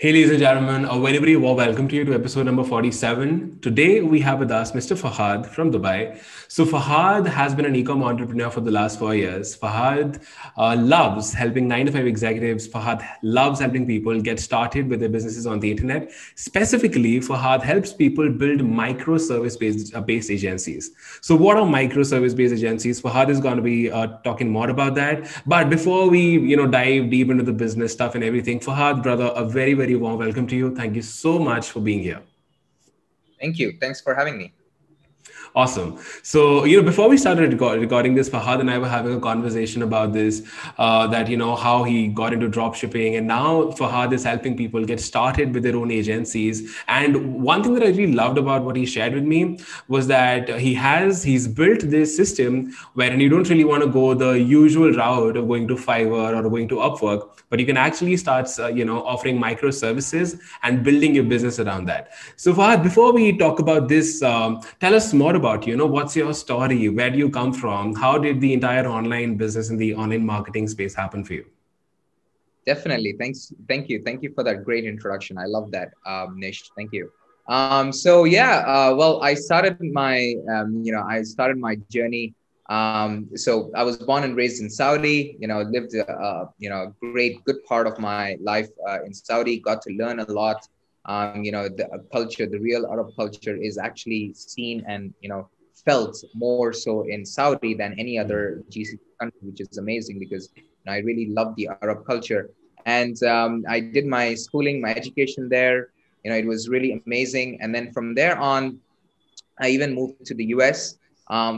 Hey, ladies and gentlemen, a very, very warm welcome to you to episode number 47. Today, we have with us Mr. Fahad from Dubai. So, Fahad has been an e-com entrepreneur for the last 4 years. Fahad loves helping 9 to 5 executives. Fahad loves helping people get started with their businesses on the internet. Specifically, Fahad helps people build microservice-based agencies. So, what are microservice-based agencies? Fahad is going to be talking more about that. But before we, dive deep into the business stuff and everything, Fahad, brother, a very, very warm welcome to you. Thank you so much for being here. Thank you. Thanks for having me. Awesome. So, before we started recording this, Fahad and I were having a conversation about this, that, how he got into drop shipping. And now Fahad is helping people get started with their own agencies. And one thing that I really loved about what he shared with me was that he's built this system wherein you don't really want to go the usual route of going to Fiverr or going to Upwork, but you can actually start, offering microservices and building your business around that. So, Fahad, before we talk about this, tell us more about, what's your story? Where do you come from? How did the entire online business and the online marketing space happen for you? Definitely. Thanks. Thank you. Thank you for that great introduction. I love that, Nish. Thank you. Well, I started my journey. So I was born and raised in Saudi. Lived great good part of my life in Saudi. Got to learn a lot. The culture, the real Arab culture, is actually seen and felt more so in Saudi than any other GCC country, which is amazing because I really love the Arab culture. And I did my schooling, my education there. It was really amazing. And then from there on, I even moved to the US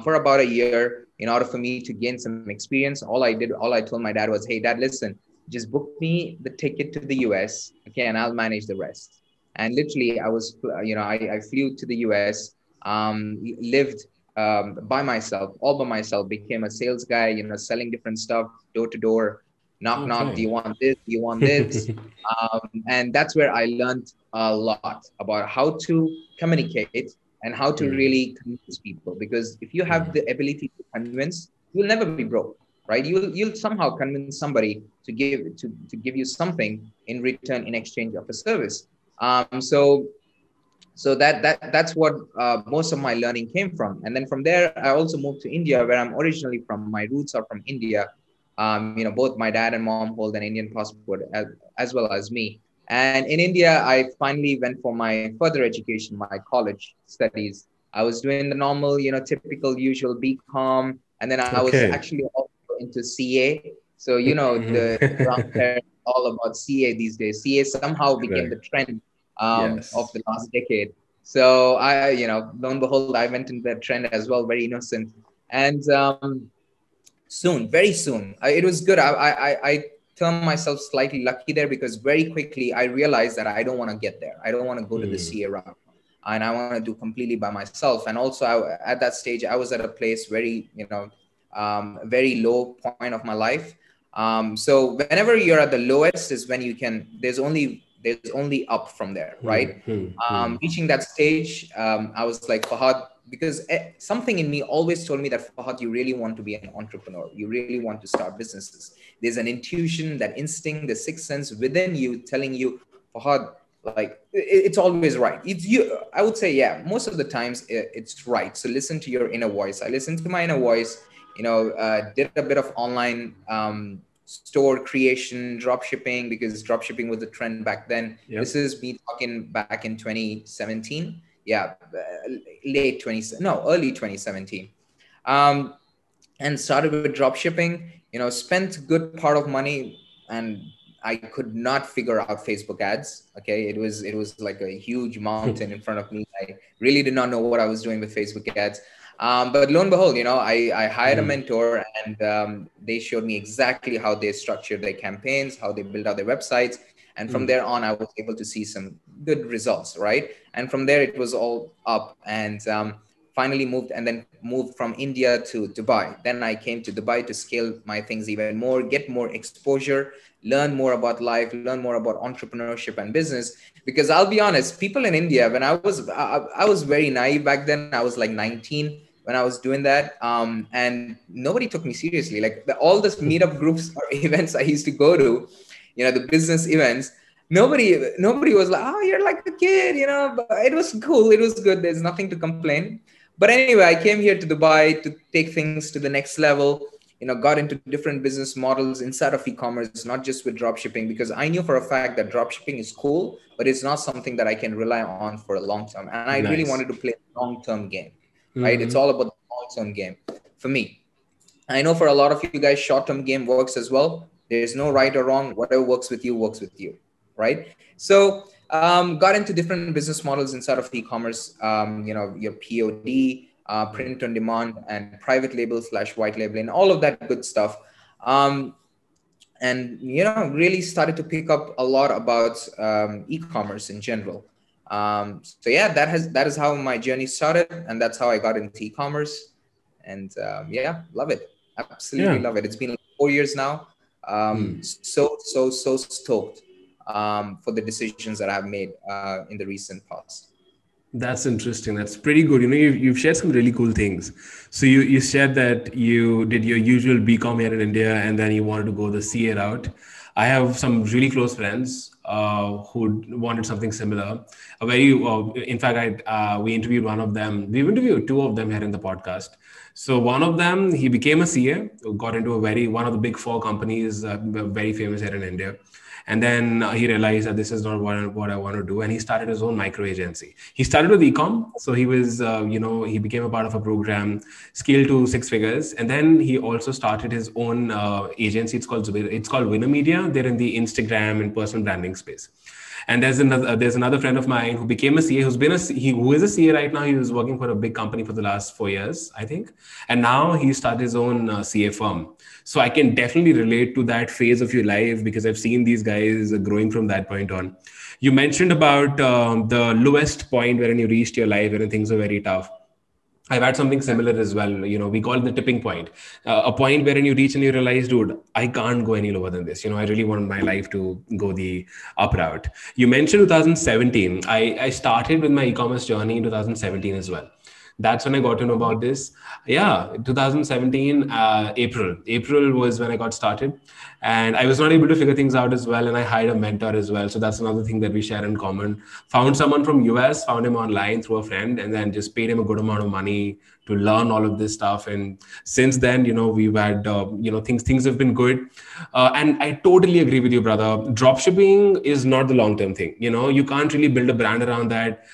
for about a year in order for me to gain some experience. All I told my dad was, hey, dad, listen, just book me the ticket to the US, okay, and I'll manage the rest. And literally, I flew to the US, lived by myself, all by myself, became a sales guy, selling different stuff door to door, knock, knock. Do Okay. you want this? Do you want this? And that's where I learned a lot about how to communicate and how to Hmm. really convince people. Because if you have the ability to convince, you'll never be broke, right? You'll somehow convince somebody to give you something in return in exchange of a service. Um, so so that that's what most of my learning came from. And then from there, I also moved to India, where I'm originally from. My roots are from India. Both my dad and mom hold an Indian passport, as well as me. And in India, I finally went for my further education, my college studies. I was doing the normal, typical, usual BCom, and then I was Okay. actually also into CA. So the grandparents all about CA these days. CA somehow became the Correct. trend of Yes. the last decade. So lo and behold, I went into that trend as well, very innocent. And soon, very soon, it was good. I term myself slightly lucky there because very quickly I realized that I don't want to get there. I don't want to go to the CA route, and I want to do completely by myself. And also, at that stage, I was at a place very low point of my life. So whenever you're at the lowest is when you can. There's only up from there, right? Reaching that stage, I was like, Fahad, because something in me always told me that, Fahad, you really want to be an entrepreneur. You really want to start businesses. There's an intuition, that instinct, the sixth sense within you telling you, Fahad, like it's always right. It's you. I would say, yeah, most of the times it's right. So listen to your inner voice. I listened to my inner voice, did a bit of online store creation, drop shipping, because drop shipping was the trend back then. This Yep. is me talking back in 2017. Yeah, late 20, no, early 2017. Um, and started with drop shipping, spent good part of money, and I could not figure out Facebook ads. Okay. It was like a huge mountain in front of me. I really did not know what I was doing with Facebook ads. But lo and behold, I hired a mentor, and they showed me exactly how they structured their campaigns, how they build out their websites. And from there on, I was able to see some good results, right? And from there, it was all up. And finally moved, and then moved from India to Dubai. Then I came to Dubai to scale my things even more, get more exposure, learn more about life, learn more about entrepreneurship and business. Because I'll be honest, people in India, when I was very naive back then. I was like 19 when I was doing that, and nobody took me seriously. Like all these meetup groups or events I used to go to, the business events, nobody was like, oh, you're like a kid, you know, but it was cool. It was good. There's nothing to complain. But anyway, I came here to Dubai to take things to the next level, you know, got into different business models inside of e-commerce, not just with drop shipping, because I knew for a fact that drop shipping is cool, but it's not something that I can rely on for a long term. And I really Nice. wanted to play a long-term game, right? It's Mm-hmm. all about the long-term game for me. I know for a lot of you guys, short-term game works as well. There's no right or wrong. Whatever works with you, right? So got into different business models inside of e-commerce. You know, your POD, print on demand, and private label slash white labeling, all of that good stuff. Um, and you know, really started to pick up a lot about e-commerce in general. So yeah, that is how my journey started, and that's how I got into e-commerce. And yeah, love it. Absolutely Yeah. love it. It's been like 4 years now. So stoked for the decisions that I've made in the recent past. That's interesting. That's pretty good. You've shared some really cool things. So you shared that you did your usual BCom here in India, and then you wanted to go the CA route. I have some really close friends who wanted something similar. A very, in fact, we interviewed one of them. We've interviewed two of them here in the podcast. So one of them, he became a CA, got into one of the big four companies, very famous here in India. And then he realized that this is not what I want to do. And he started his own micro agency. He started with ecom. So he was, he became a part of a program, scaled to 6 figures. And then he also started his own agency. It's called Winner Media. They're in the Instagram and personal branding space. And there's another friend of mine who became a CA, who is a CA right now. He was working for a big company for the last 4 years, I think. And now he started his own CA firm. So I can definitely relate to that phase of your life because I've seen these guys growing from that point on. You mentioned about the lowest point wherein you reached your life when things were very tough. I've had something similar as well. We call it the tipping point, a point wherein you reach and you realize, dude, I can't go any lower than this. I really want my life to go the up route. You mentioned 2017. I started with my e-commerce journey in 2017 as well. That's when I got to know about this. Yeah, 2017, April. April was when I got started. And I was not able to figure things out as well. And I hired a mentor as well. So that's another thing that we share in common. Found someone from US, found him online through a friend, and then just paid him a good amount of money to learn all of this stuff. And since then, we've had, things have been good. And I totally agree with you, brother. Dropshipping is not the long-term thing. You can't really build a brand around that.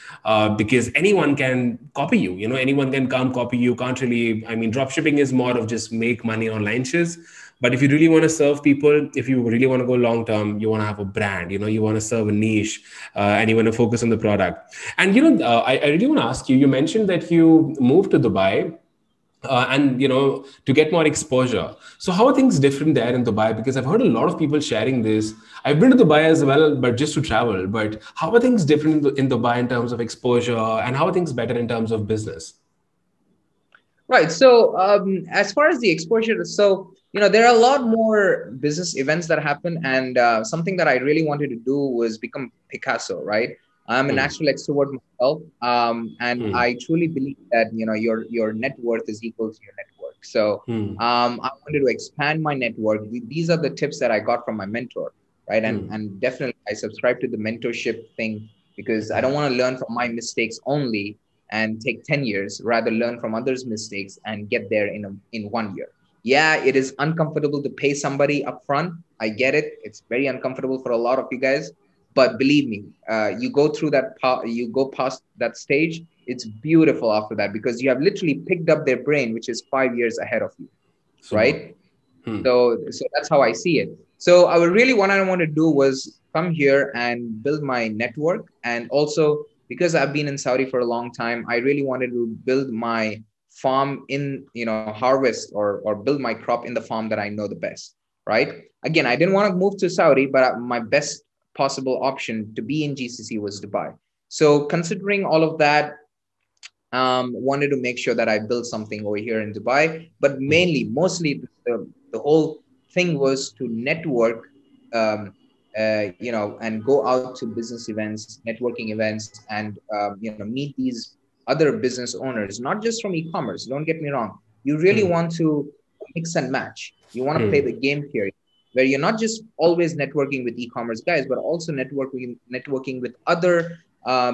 Because anyone can copy you, anyone can come copy you. Can't really, dropshipping is more of just make money on launches. But if you really want to serve people, if you really want to go long term, you want to have a brand, you want to serve a niche, and you want to focus on the product. And, I really want to ask you, you mentioned that you moved to Dubai and to get more exposure. So how are things different there in Dubai? Because I've heard a lot of people sharing this. I've been to Dubai as well, but just to travel. But how are things different in Dubai in terms of exposure, and how are things better in terms of business? Right. So as far as the exposure, so there are a lot more business events that happen, and something that I really wanted to do was become Picasso. Right. I'm a natural extrovert myself, and I truly believe that your net worth is equal to your network. So I wanted to expand my network. These are the tips that I got from my mentor, right? And definitely I subscribe to the mentorship thing because I don't want to learn from my mistakes only and take 10 years, rather learn from others' mistakes and get there in 1 year. Yeah, it is uncomfortable to pay somebody upfront. I get it. It's very uncomfortable for a lot of you guys. But believe me, you go through you go past that stage. It's beautiful after that because you have literally picked up their brain, which is 5 years ahead of you, Super. right? So that's how I see it. So I would really what I want to do was come here and build my network, and also because I've been in Saudi for a long time, I really wanted to build my farm in harvest or build my crop in the farm that I know the best, right? Again, I didn't want to move to Saudi, but my best possible option to be in GCC was Dubai. So considering all of that, wanted to make sure that I built something over here in Dubai, but mostly the whole thing was to network, and go out to business events, networking events, and meet these other business owners, not just from e-commerce. Don't get me wrong. You really want to mix and match. You want to play the game here. where you're not just always networking with e-commerce guys, but also networking with other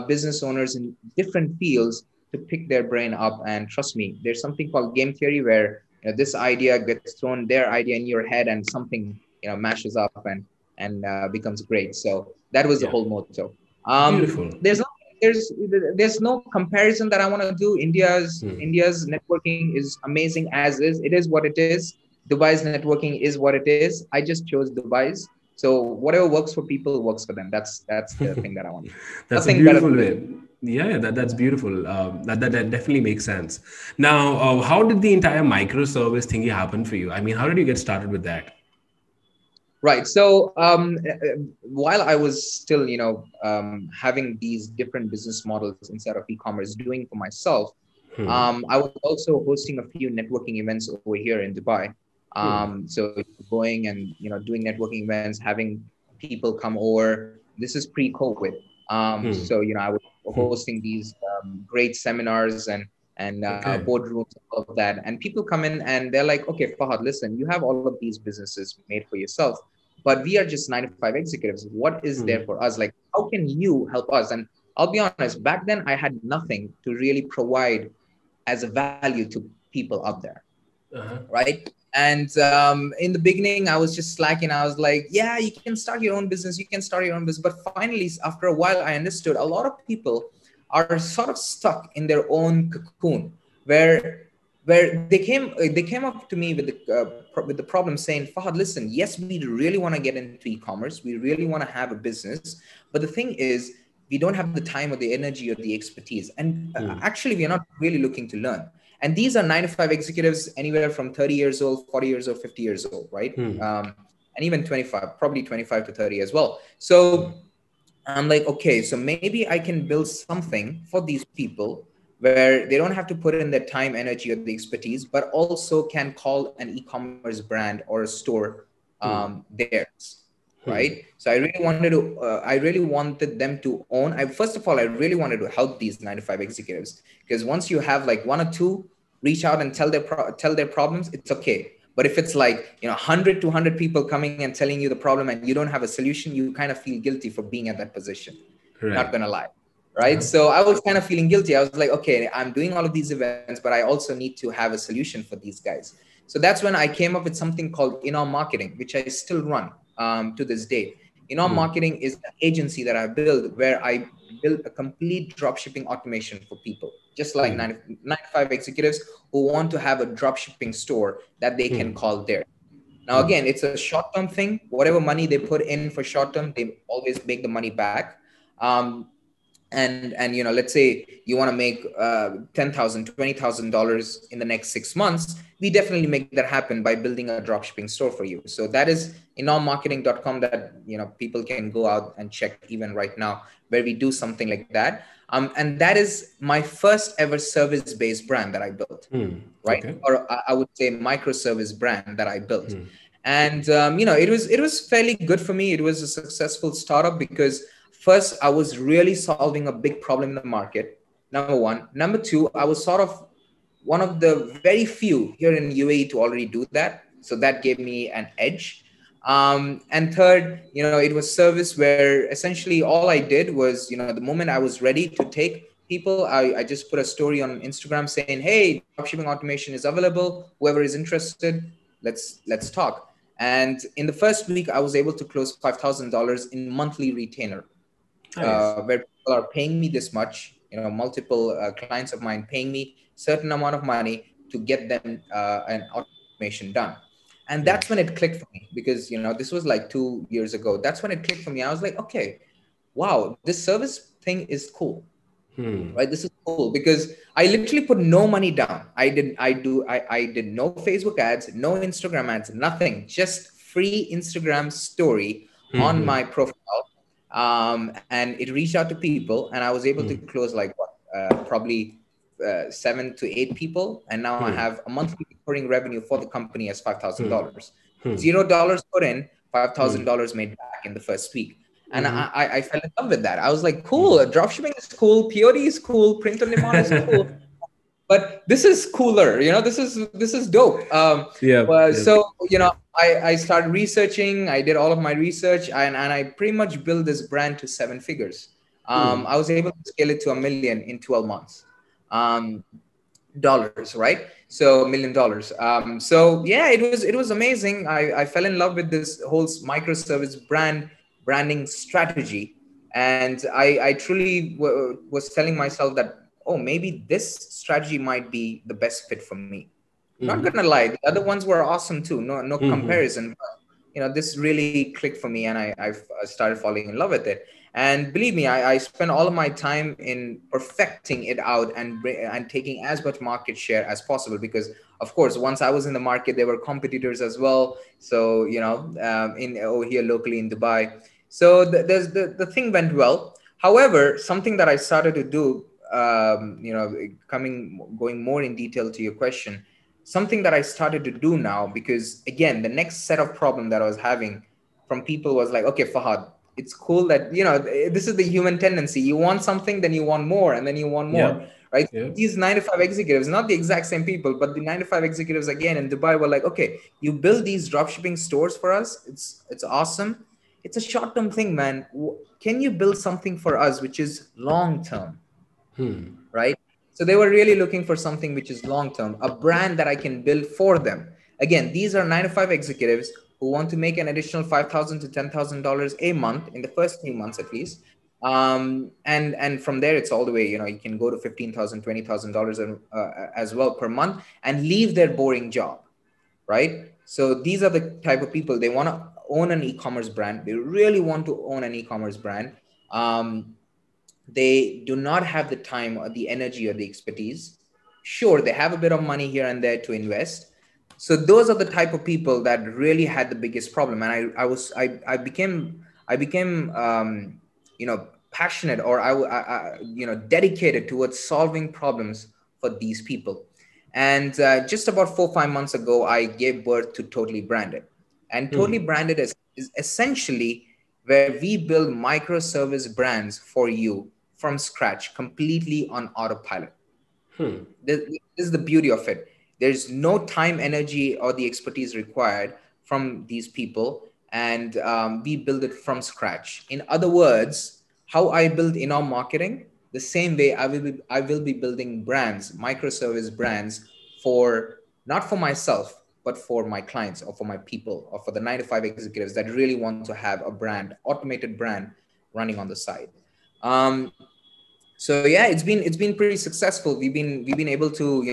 business owners in different fields to pick their brain up. And trust me, there's something called game theory where this idea gets thrown, their idea in your head, and something mashes up and becomes great. So that was the Yeah. whole motto. Beautiful. There's no comparison that I want to do. Hmm. India's networking is amazing as is. It is what it is. Dubai's networking is what it is. I just chose Dubai's. So whatever works for people works for them. That's the thing that I want. That's a Nothing better beautiful than this. way. Yeah, that's beautiful. That definitely makes sense. Now, how did the entire microservice thingy happen for you? I mean, how did you get started with that? Right. So while I was still, having these different business models inside of e-commerce, doing for myself, Hmm. I was also hosting a few networking events over here in Dubai. Hmm. So going and doing networking events, having people come over. This is pre-COVID. Hmm. So I was Hmm. hosting these great seminars and Okay. boardrooms, all of that. And people come in and they're like, okay, Fahad, listen, you have all of these businesses made for yourself, but we are just 9 to 5 executives. What is there Hmm. for us? Like, how can you help us? And I'll be honest, back then I had nothing to really provide as a value to people out there, Uh-huh. right? And in the beginning, I was just slacking. I was like, yeah, you can start your own business. You can start your own business. But finally, after a while, I understood a lot of people are sort of stuck in their own cocoon, where they came up to me with the problem saying, Fahad, listen, yes, we really want to get into e-commerce. We really want to have a business, but the thing is, we don't have the time or the energy or the expertise. And Hmm. actually, we are not really looking to learn. And these are 9 to 5 executives anywhere from 30 years old, 40 years old, 50 years old, right? Hmm. And even 25, probably 25 to 30 as well. So I'm like, okay, so maybe I can build something for these people where they don't have to put in their time, energy, or the expertise, but also can call an e-commerce brand or a store theirs, right? So I really wanted them to own. First of all, I really wanted to help these 9 to 5 executives, because once you have like one or two reach out and tell their problems, it's okay. But if it's like 100 to 100 people coming and telling you the problem and you don't have a solution, you kind of feel guilty for being at that position. Not Right. gonna lie, right? Uh-huh. So I was kind of feeling guilty. I was like, okay, I'm doing all of these events, but I also need to have a solution for these guys. So that's when I came up with something called in-arm marketing, which I still run to this day. In-arm marketing is an agency that I built where I built a complete dropshipping automation for people, just like 95 executives who want to have a dropshipping store that they can call theirs. Now, again, it's a short-term thing. Whatever money they put in for short-term, they always make the money back. Um, and let's say you want to make $10,000, $20,000 in the next 6 months, we definitely make that happen by building a dropshipping store for you. So that is enormmarketing.com that people can go out and check even right now, where we do something like that. And that is my first ever service-based brand that I built, Hmm. right? Okay. Or I would say microservice brand that I built. And it was fairly good for me. It was a successful startup because first I was really solving a big problem in the market. Number one. Number two, I was sort of one of the very few here in UAE to already do that. So that gave me an edge. And third, it was service where essentially all I did was, the moment I was ready to take people, I just put a story on Instagram saying, hey, dropshipping automation is available. Whoever is interested, let's talk. And in the first week, I was able to close $5,000 in monthly retainer, Nice. where people are paying me this much, multiple clients of mine paying me certain amount of money to get them an automation done. And that's when Yeah. it clicked for me, because this was like 2 years ago. That's when it clicked for me. I was like, okay, wow, this service thing is cool, right? This is cool because I literally put no money down. I did no Facebook ads, no Instagram ads, nothing, just free Instagram story on my profile. And it reached out to people, and I was able to close like what, probably 7 to 8 people, and now I have a monthly recurring revenue for the company as $5,000. $0 put in, $5,000 made back in the first week. And I fell in love with that. I was like, cool, dropshipping is cool, POD is cool, print on demand is cool. but this is cooler, this is dope. Yeah, yeah. So I started researching. I did all of my research, and I pretty much built this brand to seven figures. I was able to scale it to 1 million in 12 months. um, Dollars, right? So $1 million. So yeah, it was amazing. I fell in love with this whole microservice branding strategy, and I truly was telling myself that, oh, maybe this strategy might be the best fit for me. Not gonna lie, the other ones were awesome too. No comparison. But, this really clicked for me, and I've started falling in love with it. And believe me, I spent all of my time in perfecting it out and taking as much market share as possible. Because of course, once I was in the market, there were competitors as well. So in over here locally in Dubai. So the thing went well. However, something that I started to do, going more in detail to your question, something that I started to do now, because again, the next set of problem that I was having from people was like, okay, Fahad, it's cool that, this is the human tendency. You want something, then you want more, and then you want more, Yeah, right? yeah. These 9 to 5 executives, not the exact same people, but the 9 to 5 executives again in Dubai were like, okay, you build these dropshipping stores for us. It's awesome. It's a short-term thing, man. Can you build something for us which is long-term? Right? So they were really looking for something which is long term, a brand that I can build for them. Again, these are 9 to 5 executives who want to make an additional $5,000 to $10,000 a month in the first 3 months at least. And from there, it's all the way. You can go to $15,000, $20,000 as well per month, and leave their boring job, right? So these are the type of people. They want to own an e-commerce brand. They really want to own an e-commerce brand. Um, they do not have the time or the energy or the expertise. Sure, they have a bit of money here and there to invest. So those are the type of people that really had the biggest problem. And I became passionate, or dedicated towards solving problems for these people. And just about 4 or 5 months ago, I gave birth to Totally Branded. And Totally Branded is essentially where we build microservice brands for you from scratch, completely on autopilot. This is the beauty of it. There's no time, energy, or the expertise required from these people, and we build it from scratch. In other words, how I build in our marketing, the same way I will be building brands, microservice brands, for not for myself, but for my clients, or for my people, or for the 9 to 5 executives that really want to have a brand, automated brand, running on the side. Um, so yeah, it's been pretty successful. We've been able to,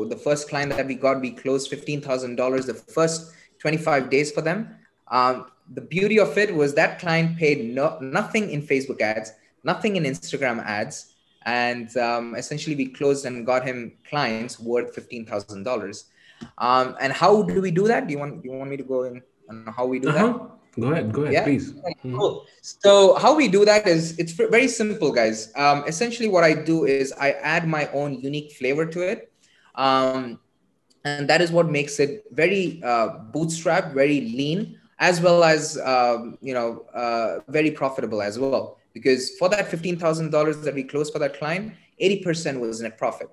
the first client that we got, we closed $15,000 the first 25 days for them. The beauty of it was that client paid nothing in Facebook ads, nothing in Instagram ads, and essentially we closed and got him clients worth $15,000. And how do we do that? Do you want me to go in on how we do that? Uh-huh. Go ahead, Yeah. please. Okay, cool. So how we do that is, it's very simple, guys. Essentially, what I do is I add my own unique flavor to it, um, and that is what makes it very bootstrapped, very lean, as well as very profitable as well. Because for that $15,000 that we closed for that client, 80% was net profit.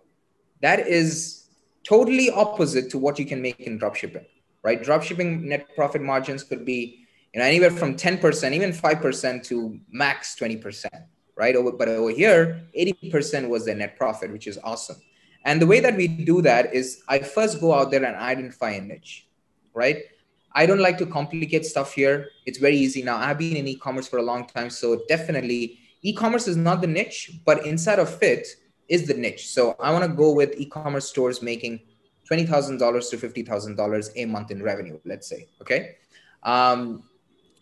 That is totally opposite to what you can make in dropshipping, right? Dropshipping net profit margins could be, anywhere from 10%, even 5% to max 20%, right? But over here, 80% was their net profit, which is awesome. And the way that we do that is, I first go out there and identify a niche, right? I don't like to complicate stuff here. It's very easy. Now, I've been in e-commerce for a long time, so definitely e-commerce is not the niche, but inside of it is the niche. So I want to go with e-commerce stores making $20,000 to $50,000 a month in revenue, let's say. Okay. Um,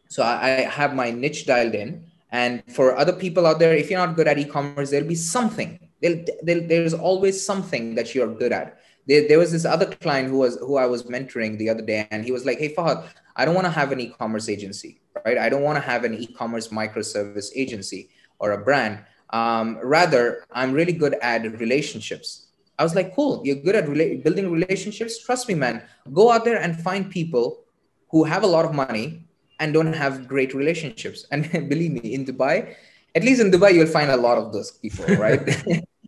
so I have my niche dialed in. And for other people out there, if you're not good at e-commerce, there'll be something. There's always something that you're good at. There was this other client who I was mentoring the other day, and he was like, "Hey, Fahad, I don't want to have an e-commerce agency, right? I don't want to have an e-commerce microservice agency or a brand. Rather, I'm really good at relationships." I was like, "Cool, you're good at building relationships. Trust me, man. Go out there and find people who have a lot of money and don't have great relationships." And believe me, in Dubai, at least in Dubai, you'll find a lot of those people, right?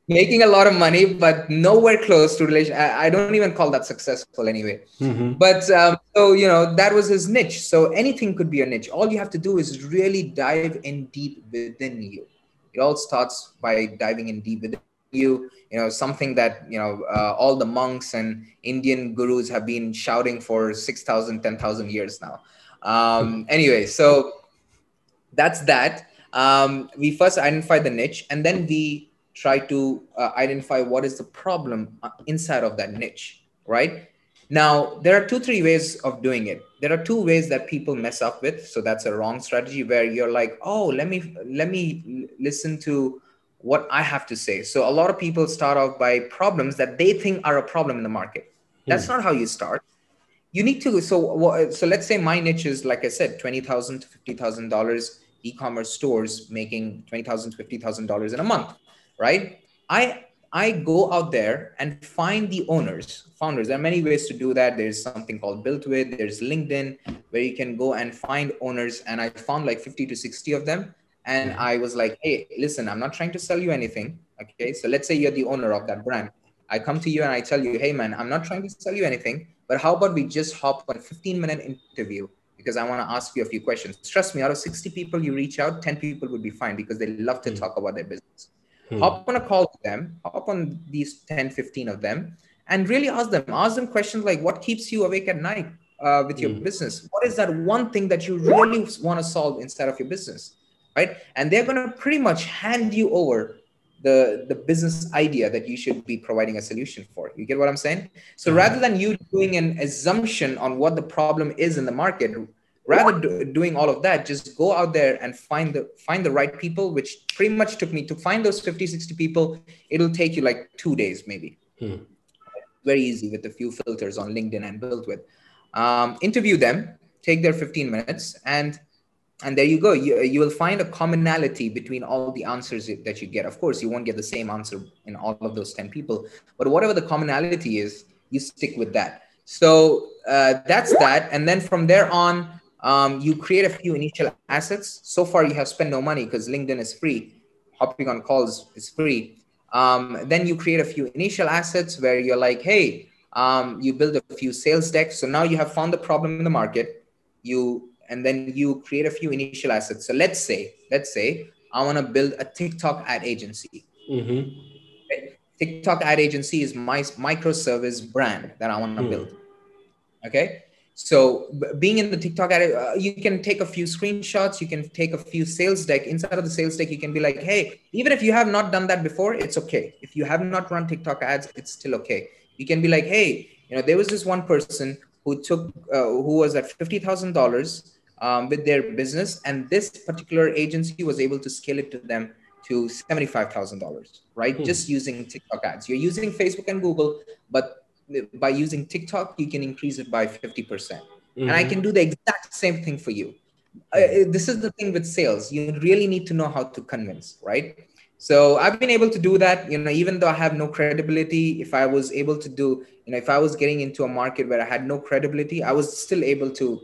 making a lot of money, but nowhere close to relation. I don't even call that successful anyway. Mm-hmm. But so, that was his niche. So anything could be a niche. All you have to do is really dive in deep within you. It all starts by diving in deep within you. Something that, all the monks and Indian gurus have been shouting for 6,000, 10,000 years now. Anyway, so that's that. We first identify the niche, and then we try to identify what is the problem inside of that niche, right? Now, there are two, three ways of doing it. There are two ways that people mess up with. So that's a wrong strategy where you're like, oh, let me listen to what I have to say. So a lot of people start off by problems that they think are a problem in the market. That's not how you start. You need to. So let's say my niche is, like I said, $20,000 to $50,000 e-commerce stores making $20,000 to $50,000 in a month, right? I go out there and find the founders. There are many ways to do that. There's something called Built With, there's LinkedIn, where you can go and find owners. And I found like 50 to 60 of them. And I was like, hey, listen, I'm not trying to sell you anything. Okay. So let's say you're the owner of that brand. I come to you and I tell you, hey man, I'm not trying to sell you anything, but how about we just hop on a 15-minute interview, because I want to ask you a few questions. Trust me, out of 60 people you reach out, 10 people would be fine because they love to talk about their business. Hop on a call with them, hop on these 10, 15 of them, and really ask them questions like, what keeps you awake at night with your business? What is that one thing that you really want to solve inside of your business, right? And they're going to pretty much hand you over the business idea that you should be providing a solution for. You get what I'm saying? So rather than you doing an assumption on what the problem is in the market, rather doing all of that, just go out there and find the right people, which pretty much took me to find those 50, 60 people. It'll take you like 2 days, maybe. Very easy with a few filters on LinkedIn and Built With. Interview them, take their 15 minutes, and there you go. You will find a commonality between all the answers that you get. Of course, you won't get the same answer in all of those 10 people, but whatever the commonality is, you stick with that. So that's that. And then from there on, you create a few initial assets. So far, you have spent no money because LinkedIn is free. Hopping on calls is free. Then you create a few initial assets where you're like, hey, you build a few sales decks. So now you have found the problem in the market. And then you create a few initial assets. So let's say I want to build a TikTok ad agency. Okay? TikTok ad agency is my microservice brand that I want to build. Okay. So being in the TikTok ad, you can take a few screenshots, you can take a few sales deck. Inside of the sales deck, you can be like, hey, even if you have not done that before, it's okay. If you have not run TikTok ads, it's still okay. You can be like, hey, there was this one person who was at $50,000 with their business, and this particular agency was able to scale it to them to $75,000, right? Just using TikTok ads. You're using Facebook and Google, but by using TikTok, you can increase it by 50%. And I can do the exact same thing for you. This is the thing with sales. You really need to know how to convince, right? So I've been able to do that, even though I have no credibility. If I was able to do, if I was getting into a market where I had no credibility, I was still able to,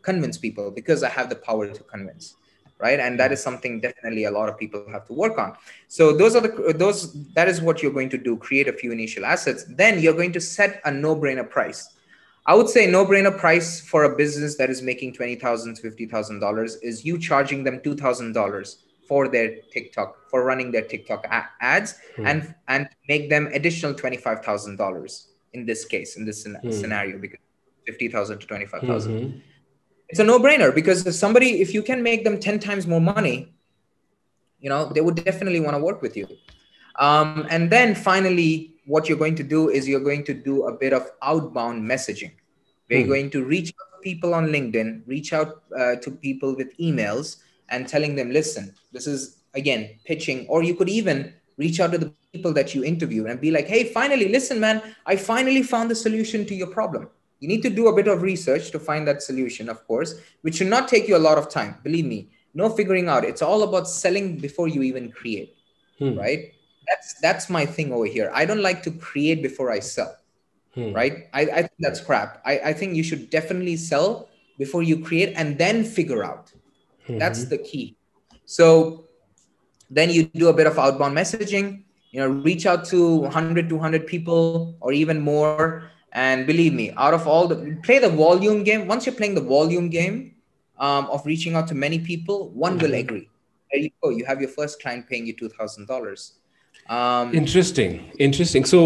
convince people because I have the power to convince, right? And that is something definitely a lot of people have to work on. So that is what you're going to do. Create a few initial assets. Then you're going to set a no-brainer price. I would say no-brainer price for a business that is making $20,000 to $50,000 is you charging them $2,000 for their TikTok, for running their TikTok ads, and make them additional $25,000 in this case, in this scenario, because 50,000 to 25,000. It's a no-brainer because if you can make them 10 times more money, they would definitely want to work with you. And then finally, what you're going to do is you're going to do a bit of outbound messaging. We're going to reach out to people on LinkedIn, reach out to people with emails and telling them, listen, this is, again, pitching. Or you could even reach out to the people that you interview and be like, hey, finally, listen, man, I finally found the solution to your problem. You need to do a bit of research to find that solution, of course, which should not take you a lot of time. Believe me, no figuring out. It's all about selling before you even create, right? That's my thing over here. I don't like to create before I sell, right? I think that's crap. I think you should definitely sell before you create and then figure out. That's the key. So then you do a bit of outbound messaging. reach out to 100, 200 people or even more. And believe me, out of all play the volume game. Once you're playing the volume game of reaching out to many people, one will Mhm. agree. There you go. You have your first client paying you $2,000. Um, Interesting. Interesting. So,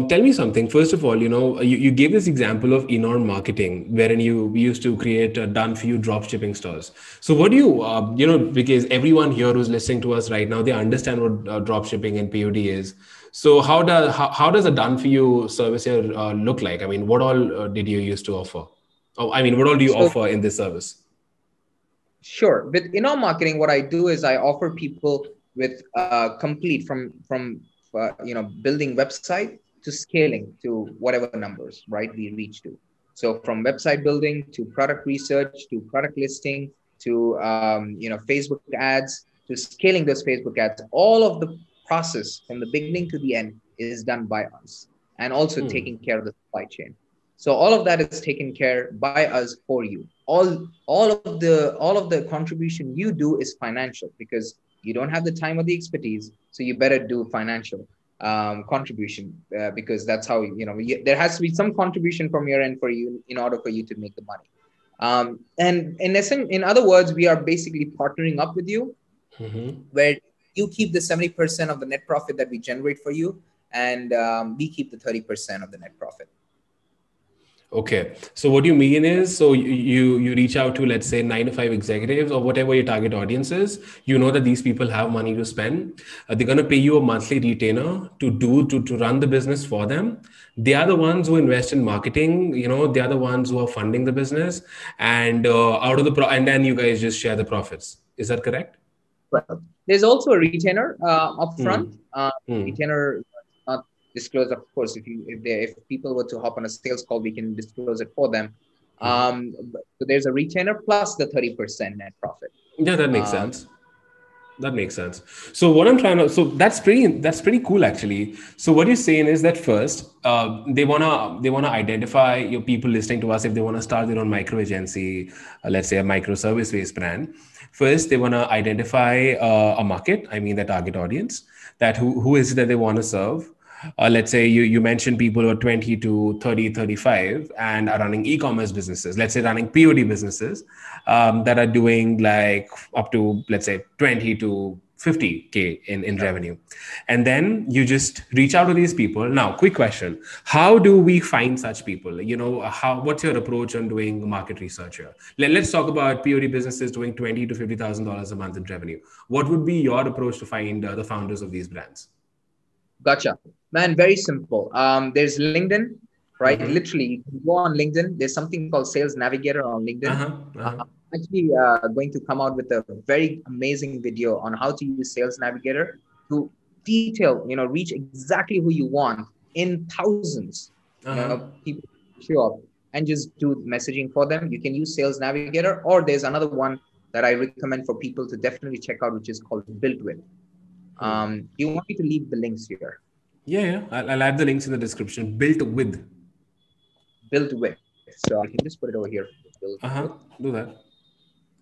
tell me something. First of all, you gave this example of in-on marketing, wherein you used to create done-for-you drop shipping stores. So, what do because everyone here who's listening to us right now, they understand what drop shipping and POD is. So, how does a done-for-you service here look like? I mean, what all did you used to offer? Oh, I mean, what all do you so offer in this service? Sure. With in-home marketing, what I do is I offer people with complete from building website to scaling to whatever numbers, right, we reach to. So from website building to product research to product listing to Facebook ads to scaling those Facebook ads, all of the process from the beginning to the end is done by us, and also taking care of the supply chain. So all of that is taken care by us for you. All of the contribution you do is financial, because you don't have the time or the expertise, so you better do financial contribution, because that's how there has to be some contribution from your end for you in order for you to make the money. And in essence, in other words, we are basically partnering up with you, where you keep the 70% of the net profit that we generate for you, and we keep the 30% of the net profit. Okay. So what you mean is, so you reach out to, let's say, 9 to 5 executives or whatever your target audience is. You know that these people have money to spend. They're gonna pay you a monthly retainer to run the business for them. They are the ones who invest in marketing. They are the ones who are funding the business, and out of and then you guys just share the profits. Is that correct? Well, there's also a retainer upfront. Hmm. Hmm. Retainer not disclosed, of course. If people were to hop on a sales call, we can disclose it for them. So there's a retainer plus the 30% net profit. Yeah, that makes Um, sense. That makes sense. So what I'm trying to, so that's pretty cool actually. So what you're saying is that first, they wanna identify your people listening to us if they wanna start their own micro agency, let's say a microservice-based brand. First, they wanna identify a market. I mean, the target audience, that who is it that they wanna serve. Let's say you mentioned people who are 20 to 30, 35 and are running e-commerce businesses, let's say running POD businesses, that are doing like up to, let's say, 20 to 50K in revenue. And then you just reach out to these people. Now, quick question. How do we find such people? What's your approach on doing market research here? Let's talk about POD businesses doing 20 to $50,000 a month in revenue. What would be your approach to find the founders of these brands? Gotcha, man. Very simple. There's LinkedIn, right? Literally, you can go on LinkedIn. There's something called Sales Navigator on LinkedIn. Uh-huh. Uh, Uh-huh. Actually, going to come out with a very amazing video on how to use Sales Navigator to detail, reach exactly who you want in thousands. Uh-huh. People show up and just do messaging for them. You can use Sales Navigator, or there's another one that I recommend for people to definitely check out, which is called Built With. You want me to leave the links here? Yeah, yeah. I'll add the links in the description. Built with. Built With. So I can just put it over here. Uh-huh. Do that.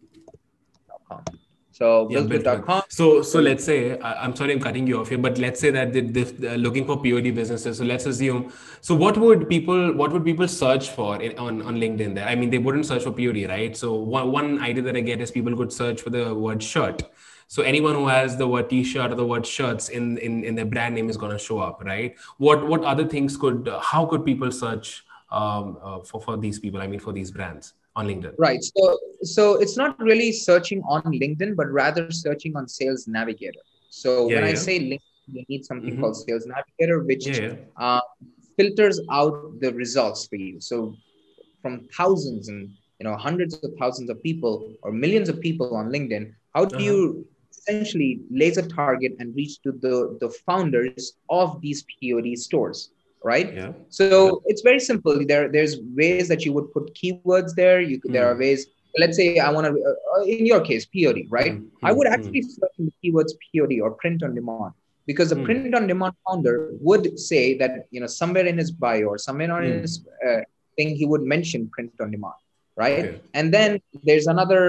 Builtwith.com. So Yeah, built with. builtwith.com. So let's say, I'm sorry I'm cutting you off here, but let's say that they're looking for POD businesses. So let's assume. So what would people search for on LinkedIn there? I mean, they wouldn't search for POD, right? So one idea that I get is people could search for the word shirt. So anyone who has the word t-shirt or the word shirts in their brand name is going to show up, right? What other things how could people search for these people? I mean, for these brands on LinkedIn. Right. So it's not really searching on LinkedIn, but rather searching on Sales Navigator. So Yeah, when I yeah. say LinkedIn, you need something called Sales Navigator, Yeah, which yeah. uh, filters out the results for you. So from thousands and hundreds of thousands of people or millions of people on LinkedIn, how do Uh-huh. you essentially laser target and reach to the founders of these POD stores, right? Yeah. Yeah. So it's very simple. There's ways that you would put keywords there. There are ways. Let's say I want to, in your case, POD, right? I would actually search in the keywords POD or print on demand, because the print on demand founder would say that somewhere in his bio or somewhere in his thing he would mention print on demand, right? Okay. And then there's another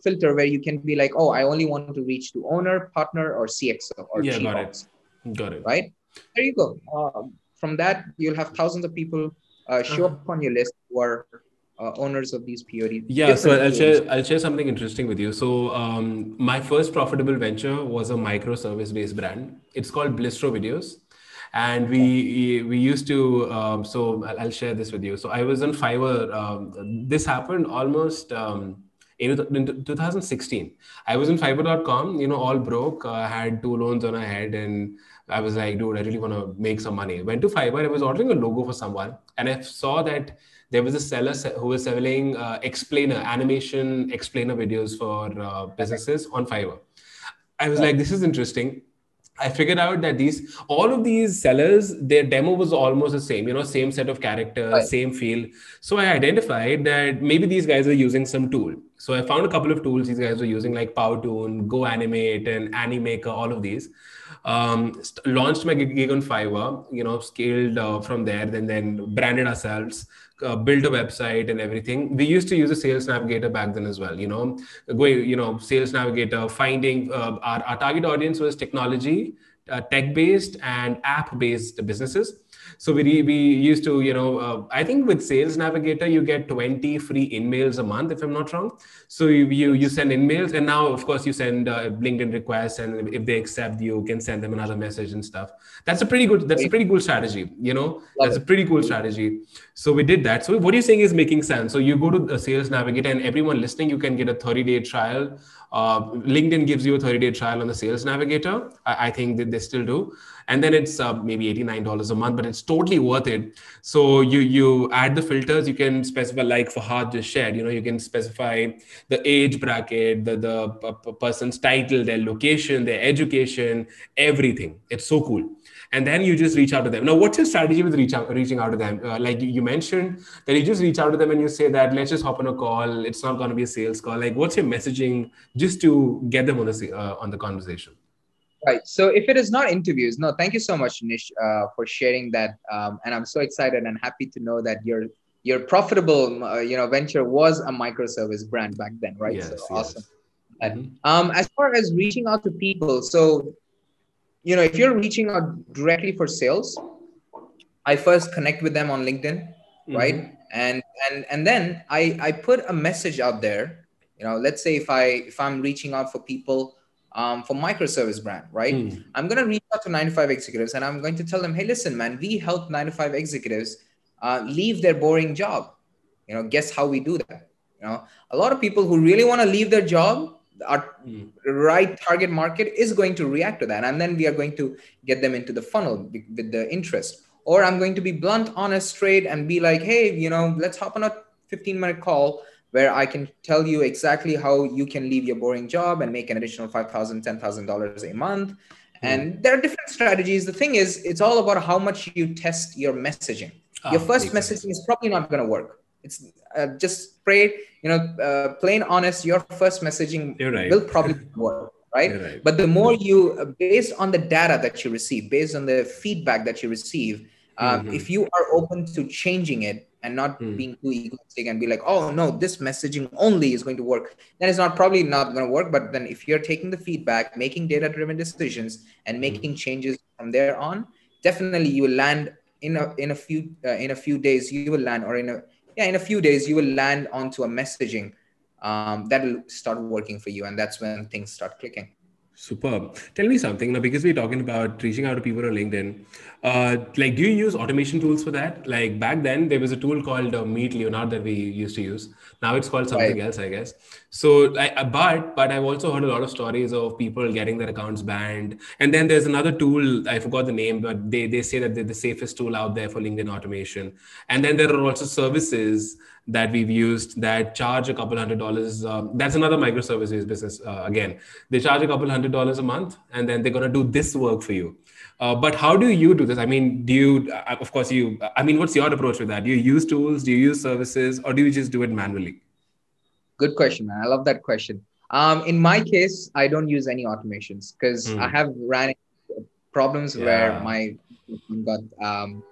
filter where you can be like, oh, I only want to reach to owner, partner, or CXO or Yeah, chief got it. officer. Got it. right? There you go. From that, you'll have thousands of people show up on your list who are owners of these POD, Yeah, so different PODs. I'll share something interesting with you. So my first profitable venture was a microservice-based brand. It's called Blistro Videos, and we used to. So I'll share this with you. So I was on Fiverr. This happened almost in 2016. I was in Fiverr.com. All broke. Had two loans on a head, and I was like, dude, I really want to make some money. Went to Fiverr. I was ordering a logo for someone, and I saw that there was a seller who was selling animation explainer videos for businesses on Fiverr. I was like, this is interesting. I figured out that all of these sellers, their demo was almost the same, same set of characters, Right. same feel. So I identified that maybe these guys are using some tool. So I found a couple of tools these guys were using, like Powtoon, Go Animate, and Animaker, all of these. Launched my gig on Fiverr, scaled from there, then branded ourselves, built a website and everything. We used to use a Sales Navigator back then as well. Sales Navigator, finding our target audience was technology, tech-based and app-based businesses. So we used to, I think with Sales Navigator, you get 20 free in-mails a month, if I'm not wrong. So you send in-mails, and now, of course, you send LinkedIn requests, and if they accept, you can send them another message and stuff. That's a pretty cool strategy, Love that's a it. pretty cool strategy. So we did that. So what you're saying is making sense. So you go to the Sales Navigator, and everyone listening, you can get a 30-day trial. LinkedIn gives you a 30-day trial on the Sales Navigator. I think that they still do. And then it's maybe $89 a month, but it's totally worth it. So you add the filters. You can specify, like Fahad just shared, you can specify the age bracket, the person's title, their location, their education, everything. It's so cool. And then you just reach out to them. Now, what's your strategy with reaching out to them? Like you mentioned that you just reach out to them and you say that let's just hop on a call. It's not going to be a sales call. Like, what's your messaging just to get them on the conversation? Right. So if it is not interviews, no, thank you so much, Nish, for sharing that. And I'm so excited and happy to know that your profitable, venture was a microservice brand back then, right? So Yes, awesome. yes. Mm-hmm. As far as reaching out to people, so if you're reaching out directly for sales, I first connect with them on LinkedIn, right? Mm-hmm. And then I put a message out there. Let's say if I'm reaching out for people for microservice brand, right? I'm gonna reach out to 95 executives and I'm going to tell them, hey, listen, man, we help 95 executives leave their boring job. Guess how we do that? A lot of people who really want to leave their job, our right target market is going to react to that, and then we are going to get them into the funnel with the interest. Or I'm going to be blunt, honest, straight, and be like, hey, let's hop on a 15-minute call where I can tell you exactly how you can leave your boring job and make an additional $5,000, $10,000 a month. And there are different strategies. The thing is, it's all about how much you test your messaging. Your first Makes sense. messaging is probably not going to work. It's just pray, plain honest, your first messaging You're right. will probably work, right? You're right. But the more you, based on the data that you receive, based on the feedback that you receive, if you are open to changing it and not being too egoistic and be like, oh no, this messaging only is going to work, then it's probably not going to work. But then if you're taking the feedback, making data-driven decisions, and making changes from there on, definitely you will land in a few days. You will land, or in a few days you will land onto a messaging that will start working for you, and that's when things start clicking. Superb. Tell me something now, because we're talking about reaching out to people on LinkedIn. Like, do you use automation tools for that? Like back then, there was a tool called Meet Leonard that we used to use. Now it's called Right. something else, I guess. So, but I've also heard a lot of stories of people getting their accounts banned. And then there's another tool, I forgot the name, but they say that they're the safest tool out there for LinkedIn automation. And then there are also services that we've used that charge a couple $100. That's another microservices business. Again, they charge a couple $100 a month, and then they're going to do this work for you. But how do you do this? I mean, of course, what's your approach with that? Do you use tools? Do you use services? Or do you just do it manually? Good question, man. I love that question. In my case, I don't use any automations because I have ran into problems where Yeah, my got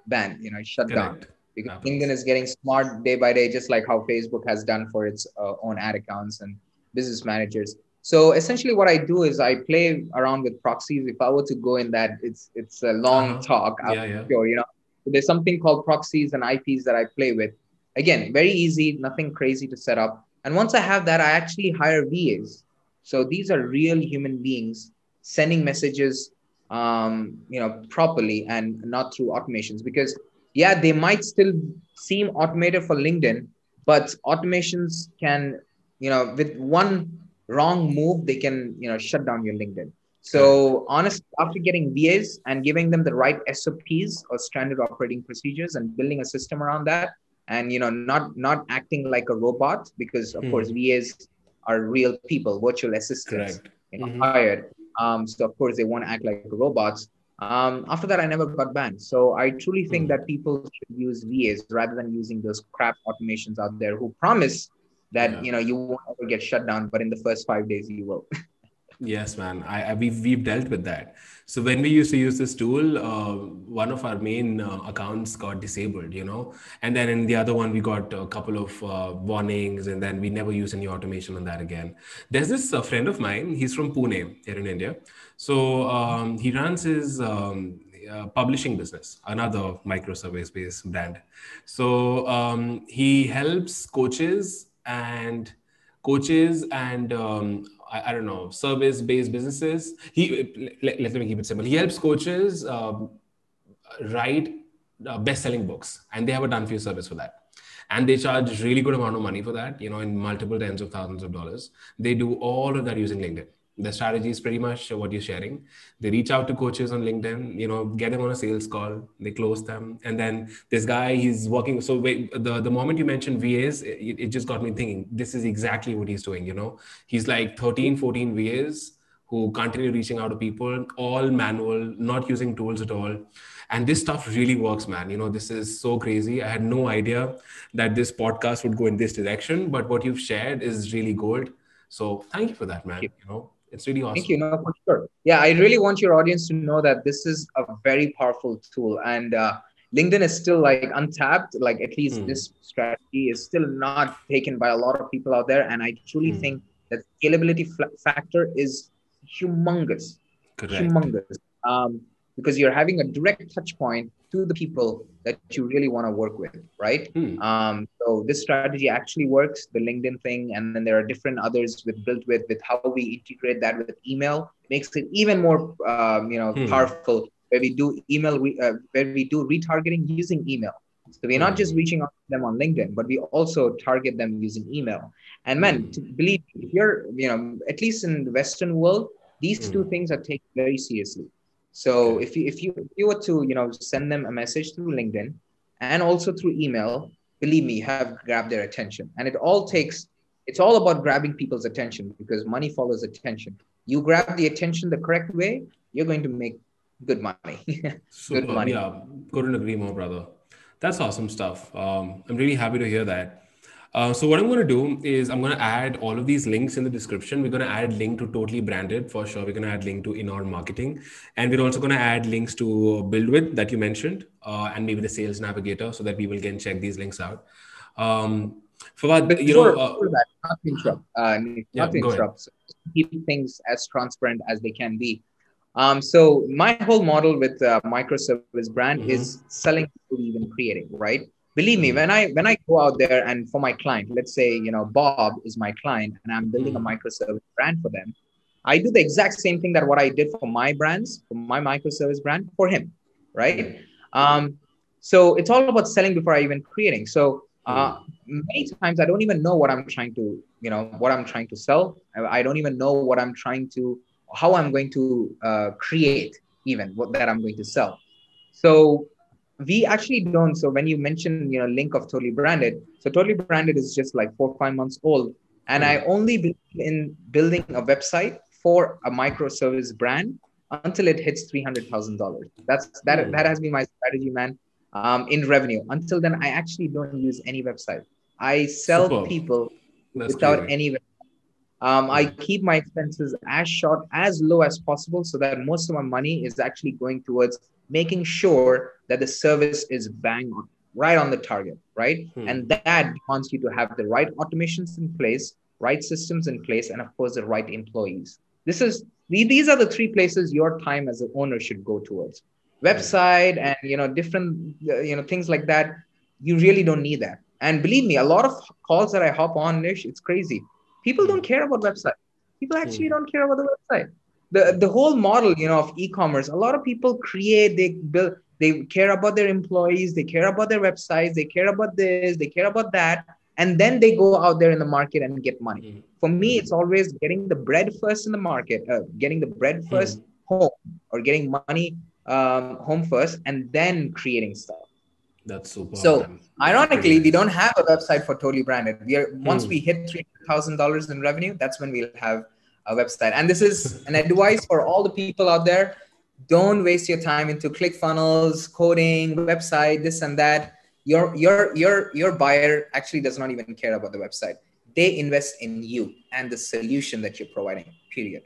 banned, shut down, correct. because LinkedIn Happens. is getting smart day by day, just like how Facebook has done for its own ad accounts and business managers. So essentially what I do is I play around with proxies. If I were to go in that, it's a long Uh-huh. talk, I'm Yeah, yeah. sure, So there's something called proxies and IPs that I play with. Again, very easy, nothing crazy to set up. And once I have that, I actually hire VAs. So these are real human beings sending messages, properly and not through automations. Because yeah, they might still seem automated for LinkedIn, but automations can, with one wrong move, they can, shut down your LinkedIn. Correct. So honestly, after getting VAs and giving them the right SOPs or standard operating procedures and building a system around that, and not acting like a robot, because of course Hmm. VAs are real people, virtual assistants, Correct. Mm-hmm. hired. So of course they won't act like robots. After that, I never got banned. So I truly think Hmm. that people should use VAs rather than using those crap automations out there who promise that Yeah. you won't ever get shut down, but in the first 5 days you will. Yes, man. We've dealt with that. So when we used to use this tool, one of our main accounts got disabled, and then in the other one we got a couple of warnings, and then we never used any automation on that again. There's this friend of mine. He's from Pune here in India. So he runs his publishing business, another microservice-based brand. So he helps coaches and I don't know, service-based businesses. Let me keep it simple. He helps coaches write best-selling books, and they have a done for you service for that. And they charge really good amount of money for that, in multiple tens of thousands of dollars. They do all of that using LinkedIn. The strategy is pretty much what you're sharing. They reach out to coaches on LinkedIn, get them on a sales call, they close them. And then this guy, he's working. So wait, the moment you mentioned VAs, it just got me thinking, this is exactly what he's doing, He's like 13, 14 VAs who continue reaching out to people, all manual, not using tools at all. And this stuff really works, man. This is so crazy. I had no idea that this podcast would go in this direction, but what you've shared is really gold. So thank you for that, man. It's really Thank you. awesome. No, for sure. Yeah, I really want your audience to know that this is a very powerful tool, and LinkedIn is still like untapped. Like at least Hmm. this strategy is still not taken by a lot of people out there, and I truly Hmm. think that scalability factor is humongous, Correct. humongous. Because you're having a direct touch point to the people that you really want to work with, right? Hmm. So this strategy actually works, the LinkedIn thing, and then there are different others with how we integrate that with email. It makes it even more Hmm. powerful, where we do where we do retargeting using email. So we're not just Hmm. reaching out to them on LinkedIn, but we also target them using email. And man, to Hmm. believe me, if you're, at least in the Western world, these two Hmm. things are taken very seriously. So Okay. if you were to send them a message through LinkedIn and also through email, believe me, you have grabbed their attention. And it's all about grabbing people's attention, because money follows attention. You grab the attention the correct way, you're going to make good money. Good Superb. money. Yeah, couldn't agree more, brother. That's awesome stuff. I'm really happy to hear that. So what I'm going to do is I'm going to add all of these links in the description. We're going to add link to Totally Branded for sure. We're going to add link to In-Our Marketing, and we're also going to add links to Build With that you mentioned, and maybe the Sales Navigator, so that people can check these links out. Um, Fawad, Before that, not to interrupt, yeah, not to go ahead. interrupt. So just to keep things as transparent as they can be. So my whole model with microservice brand is Mm-hmm. selling before even creating, right? Believe me, when I go out there and for my client, let's say Bob is my client and I'm building a microservice brand for them, I do the exact same thing that what I did for my brands, for my microservice brand for him, right? So it's all about selling before I even creating. So many times I don't even know what I'm trying to, what I'm trying to sell. I don't even know what I'm trying to, how I'm going to create even what that I'm going to sell. So we actually don't. So when you mention, link of Totally Branded, so Totally Branded is just like 4 or 5 months old. And I only believe in building a website for a microservice brand until it hits $300,000. That has been my strategy, man. In revenue. Until then, I actually don't use any website. I sell Superb. people That's without crazy. any. I keep my expenses as short, as low as possible, so that most of my money is actually going towards making sure that the service is bang on, right on the target, right? And that wants you to have the right automations in place, right systems in place, and of course the right employees. These are the three places your time as an owner should go towards. Website and different things like that. You really don't need that. And believe me, a lot of calls that I hop on, Nish, it's crazy. People don't care about website. People actually don't care about the website. The whole model, of e-commerce. A lot of people create, they build, they care about their employees, they care about their websites, they care about this, they care about that, and then they go out there in the market and get money. For me, it's always getting the bread first in the market, getting the bread first home, or getting money home first, and then creating stuff. That's super, So man. That's pretty ironically, we nice. don't have a website for Totally Branded. We are Once we hit $300,000 in revenue, that's when we'll have a website. And this is an advice for all the people out there. Don't waste your time into ClickFunnels, coding, website, this and that. Your buyer actually does not even care about the website. They invest in you and the solution that you're providing. Period.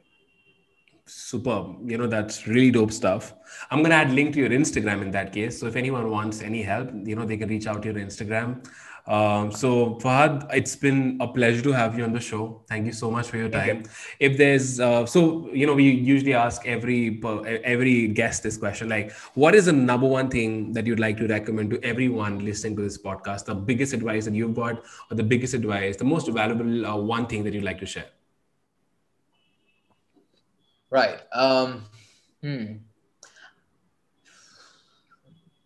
Superb. That's really dope stuff. I'm going to add link to your Instagram in that case. So if anyone wants any help, they can reach out to your Instagram. So Fahad, it's been a pleasure to have you on the show. Thank you so much for your Thank you. time. If there's, we usually ask every guest this question, like, what is the number one thing that you'd like to recommend to everyone listening to this podcast? The biggest advice that you've got, or the biggest advice, the most valuable one thing that you'd like to share? Right.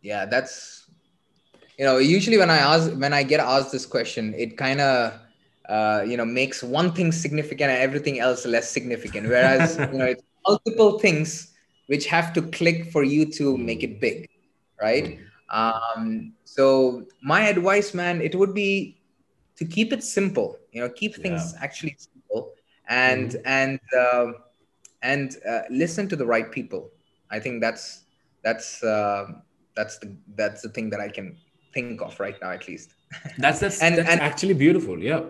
Yeah, that's usually when I get asked this question, it kind of makes one thing significant and everything else less significant, whereas it's multiple things which have to click for you to make it big, right? So my advice, man, it would be to keep it simple, keep Yeah. things actually simple, and listen to the right people. I think that's uh, that's the thing that I can think of right now, at least. That's that's and that's and actually beautiful. Yeah.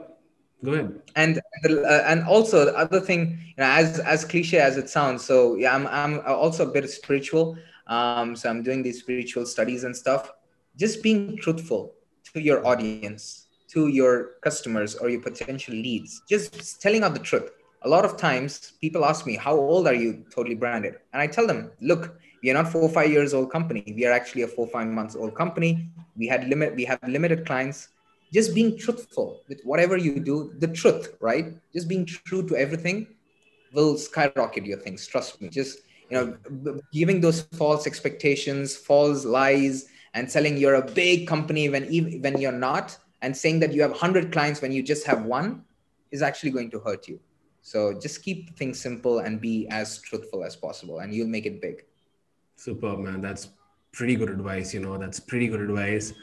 Go ahead. and also the other thing, as cliche as it sounds. So yeah, I'm also a bit spiritual. So I'm doing these spiritual studies and stuff. Just being truthful to your audience, to your customers or your potential leads, just telling out the truth. A lot of times people ask me, how old are you, Totally Branded? And I tell them, look, we are not 4 or 5 years old company. We are actually a 4 or 5 months old company. We have limited clients. Just being truthful with whatever you do, the truth, right? Just being true to everything will skyrocket your things. Trust me. Just, giving those false expectations, false lies, and telling you're a big company when you're not, and saying that you have 100 clients when you just have one, is actually going to hurt you. So just keep things simple and be as truthful as possible, and you'll make it big. Superb, man. That's pretty good advice. That's pretty good advice.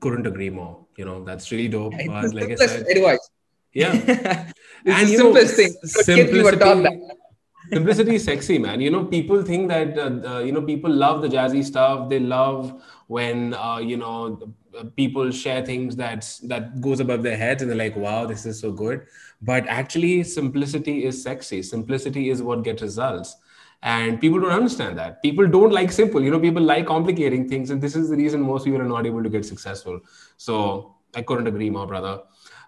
Couldn't agree more. That's really dope. It's the Like I simplest said, advice. yeah. It's the And simplest thing. Your kids, you were taught that. simplicity is sexy, man. People think that people love the jazzy stuff. They love when people share things that goes above their heads, and they're like, wow, this is so good. But actually, simplicity is sexy. Simplicity is what gets results. And people don't understand that. People don't like simple. People like complicating things, and this is the reason most people are not able to get successful. So I couldn't agree more, brother.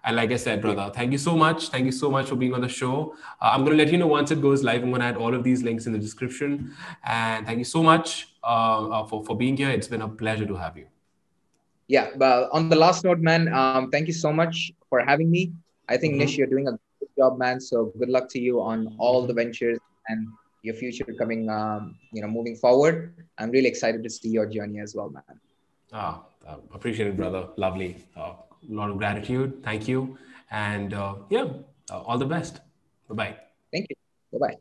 And like I said, brother, thank you so much. Thank you so much for being on the show. I'm going to let you know once it goes live. I'm going to add all of these links in the description. And thank you so much for being here. It's been a pleasure to have you. Yeah, but on the last note, man, thank you so much for having me. I think, Nish, you're doing a good job, man. So good luck to you on all the ventures and your future coming, moving forward. I'm really excited to see your journey as well, man. Appreciate it, brother. Lovely. A lot of gratitude. Thank you. And yeah, all the best. Bye-bye. Thank you. Bye-bye.